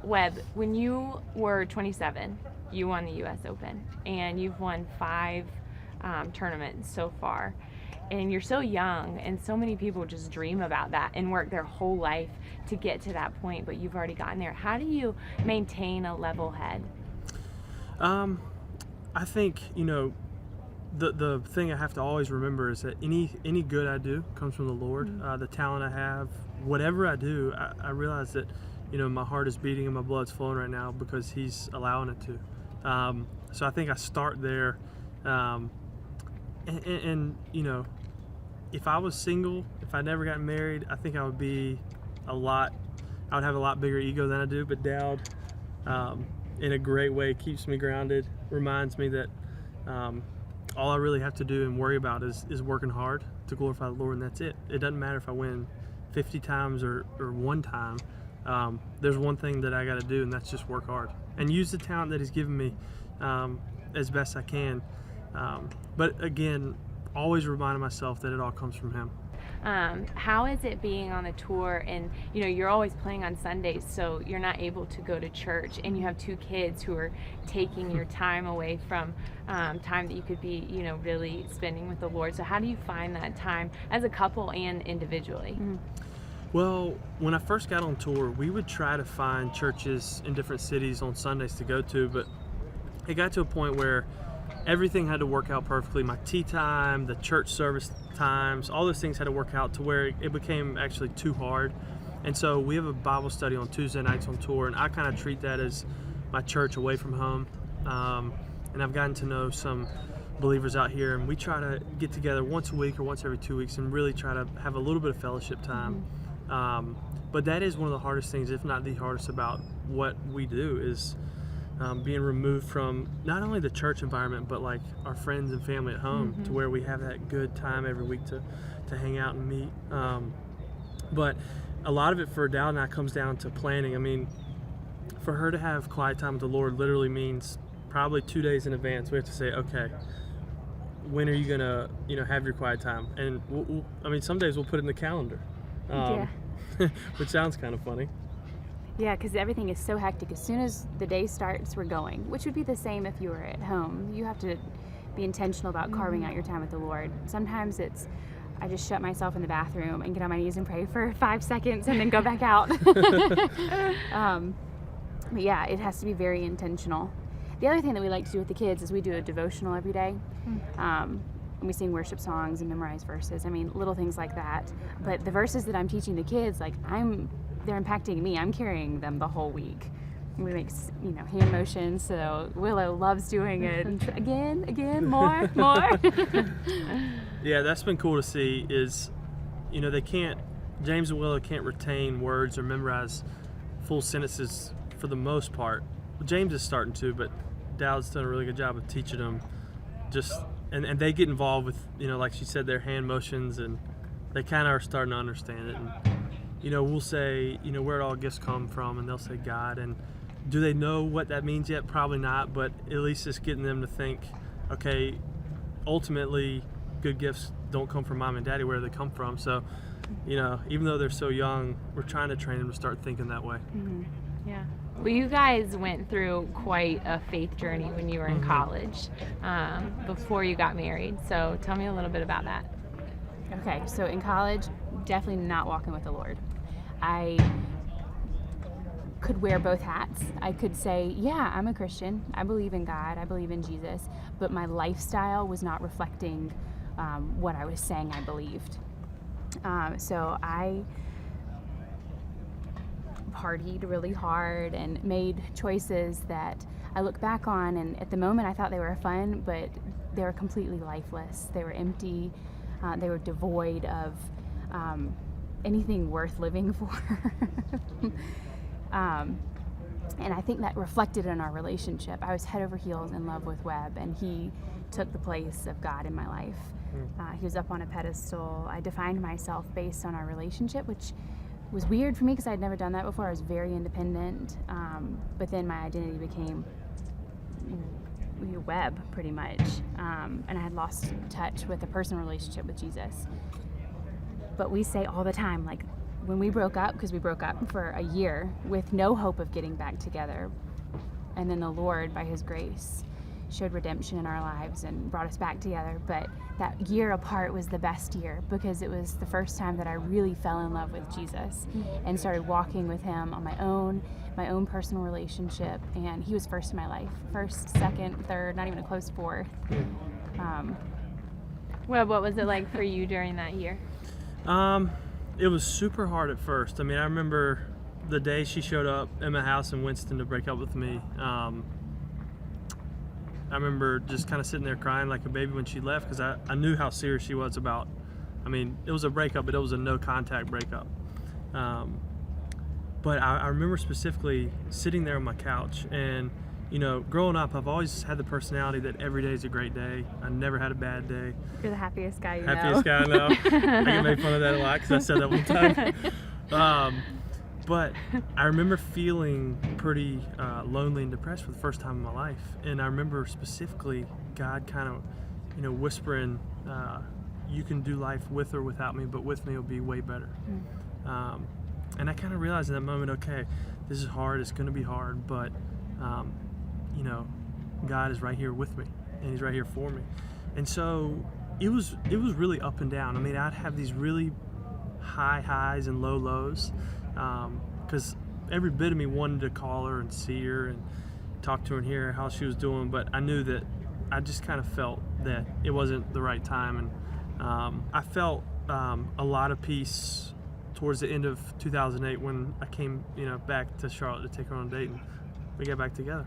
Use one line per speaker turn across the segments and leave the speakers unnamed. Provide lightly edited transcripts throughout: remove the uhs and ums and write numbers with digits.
Webb, when you were 27, you won the U.S. Open, and you've won 5 tournaments so far. And you're so young, and so many people just dream about that and work their whole life to get to that point, but you've already gotten there. How do you maintain a level head?
I think, the thing I have to always remember is that any good I do comes from the Lord.
Mm-hmm.
The talent I have, whatever I do, I realize that, my heart is beating and my blood's flowing right now because He's allowing it to. So I think I start there. And if I was single, if I never got married, I think I would have a lot bigger ego than I do. But Dowd, in a great way, keeps me grounded, reminds me that all I really have to do and worry about is working hard to glorify the Lord, and that's it. It doesn't matter if I win 50 times or one time. There's one thing that I got to do, and that's just work hard and use the talent that He's given me as best I can. But again, always reminding myself that it all comes from Him.
How is it being on the tour, and you're always playing on Sundays, so you're not able to go to church, and you have 2 kids who are taking your time away from time that you could be really spending with the Lord. So how do you find that time as a couple and individually?
Mm-hmm. Well, when I first got on tour, we would try to find churches in different cities on Sundays to go to, but it got to a point where everything had to work out perfectly. My tea time, the church service times, all those things had to work out to where it became actually too hard. And so we have a Bible study on Tuesday nights on tour, and I kind of treat that as my church away from home. And I've gotten to know some believers out here, and we try to get together once a week or once every 2 weeks and really try to have a little bit of fellowship time. But that is one of the hardest things, if not the hardest, about what we do is being removed from not only the church environment, but like our friends and family at home, to where we have that good time every week to hang out and meet. But a lot of it for Dowd and I comes down to planning. I mean, for her to have quiet time with the Lord literally means probably 2 days in advance we have to say, okay, when are you gonna have your quiet time? And we'll some days we'll put it in the calendar, which sounds kind of funny.
Yeah, because everything is so hectic. As soon as the day starts, we're going, which would be the same if you were at home. You have to be intentional about carving out your time with the Lord. Sometimes I just shut myself in the bathroom and get on my knees and pray for 5 seconds and then go back out. But yeah, it has to be very intentional. The other thing that we like to do with the kids is we do a devotional every day. And we sing worship songs and memorize verses. Little things like that. But the verses that I'm teaching the kids, they're impacting me. I'm carrying them the whole week. We make, hand motions, so Willow loves doing it. Again, more.
Yeah, that's been cool to see is, James and Willow can't retain words or memorize full sentences for the most part. James is starting to, but Dowd's done a really good job of teaching them and they get involved with, like she said, their hand motions, and they kind of are starting to understand it. And, we'll say, where did all gifts come from? And they'll say God. And do they know what that means yet? Probably not, but at least it's getting them to think, okay, ultimately, good gifts don't come from mom and daddy. Where do they come from? So, even though they're so young, we're trying to train them to start thinking that way.
Mm-hmm. Yeah. Well, you guys went through quite a faith journey when you were in college, before you got married. So tell me a little bit about that.
Okay, so in college, definitely not walking with the Lord. I could wear both hats. I could say, yeah, I'm a Christian. I believe in God. I believe in Jesus. But my lifestyle was not reflecting what I was saying I believed. So I partied really hard and made choices that I look back on, and at the moment I thought they were fun, but they were completely lifeless. They were empty. They were devoid of anything worth living for. And I think that reflected in our relationship. I was head over heels in love with Webb, and he took the place of God in my life. He was up on a pedestal. I defined myself based on our relationship, which was weird for me because I'd never done that before. I was very independent, but then my identity became Webb, pretty much, and I had lost touch with a personal relationship with Jesus. But we say all the time, when we broke up, because we broke up for a year with no hope of getting back together, and then the Lord, by His grace, showed redemption in our lives and brought us back together. But that year apart was the best year, because it was the first time that I really fell in love with Jesus and started walking with Him on my own personal relationship. And He was first in my life, first, second, third, not even a close fourth.
Well, what was it like for you during that year?
It was super hard at first. I mean, I remember the day she showed up in my house in Winston to break up with me. I remember just kind of sitting there crying like a baby when she left, because I knew how serious she was about, I mean, it was a breakup, but it was a no contact breakup. But I remember specifically sitting there on my couch, and you know, growing up, I've always had the personality that every day is a great day. I never had a bad day.
You're the happiest guy you know.
Happiest guy I know. I can make fun of that a lot because I said that one time. But I remember feeling pretty lonely and depressed for the first time in my life. And I remember specifically God kind of, you know, whispering, you can do life with or without me, but with me it'll be way better. And I kind of realized in that moment, okay, this is hard, it's going to be hard, but you know, God is right here with me, and He's right here for me. And so it was really up and down. I mean, I'd have these really high highs and low lows, because every bit of me wanted to call her and see her and talk to her and hear how she was doing, but I knew that I just kind of felt that it wasn't the right time. And I felt a lot of peace towards the end of 2008 when I came, you know, back to Charlotte to take her on a date, and we got back together.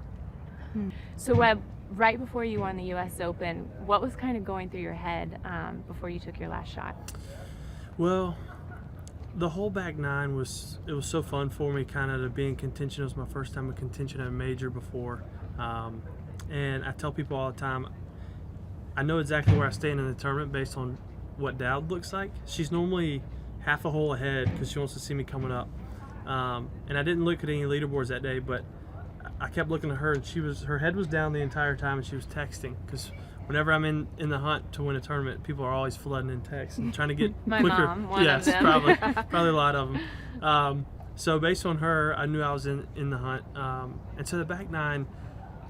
So Webb, right before you won the U.S. Open, what was kind of going through your head before you took your last shot?
Well, the whole back nine it was so fun for me, kind of to be in contention. It was my first time in contention at a major before. And I tell people all the time, I know exactly where I stand in the tournament based on what Dowd looks like. She's normally half a hole ahead because she wants to see me coming up. And I didn't look at any leaderboards that day, but I kept looking at her, and her head was down the entire time, and she was texting, because whenever I'm in the hunt to win a tournament, people are always flooding in texts and trying to get
My
quicker.
mom, one
yes,
of them.
probably a lot of them. So based on her, I knew I was in the hunt. And so the back nine.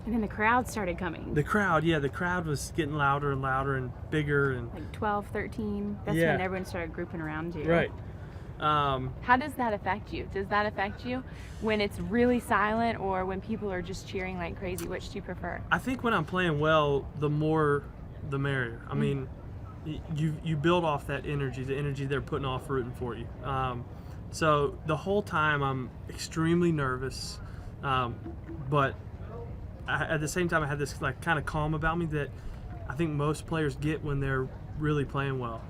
And then the crowd started coming.
The crowd was getting louder and louder and bigger, and
Like 12, 13. That's
Yeah.
when everyone started grouping around you.
right.
How does that affect you? Does that affect you when it's really silent or when people are just cheering like crazy? Which do you prefer?
I think when I'm playing well, the more the merrier. I mean, you build off that energy, the energy they're putting off rooting for you. So the whole time I'm extremely nervous, but at the same time I had this like kind of calm about me that I think most players get when they're really playing well.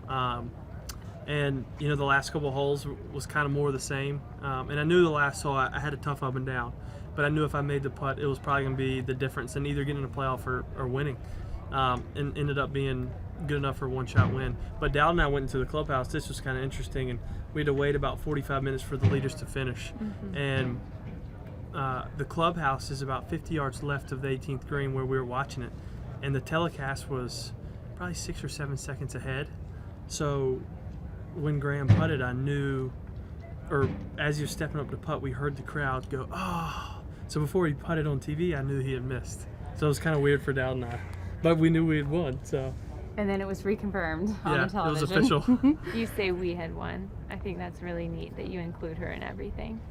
And you know, the last couple of holes was kind of more of the same. And I knew the last hole I had a tough up and down, but I knew if I made the putt, it was probably going to be the difference in either getting a playoff or winning. And ended up being good enough for a one-shot win. But Dowd and I went into the clubhouse. This was kind of interesting, and we had to wait about 45 minutes for the leaders to finish. And the clubhouse is about 50 yards left of the 18th green where we were watching it, and the telecast was probably 6 or 7 seconds ahead. So when Graham putted, I knew, or as he was stepping up to putt, we heard the crowd go, "Oh!" So before he putted on TV, I knew he had missed. So it was kind of weird for Dowd and I, but we knew we had won. So
And then it was reconfirmed on the television.
it was official.
You say we had won. I think that's really neat that you include her in everything.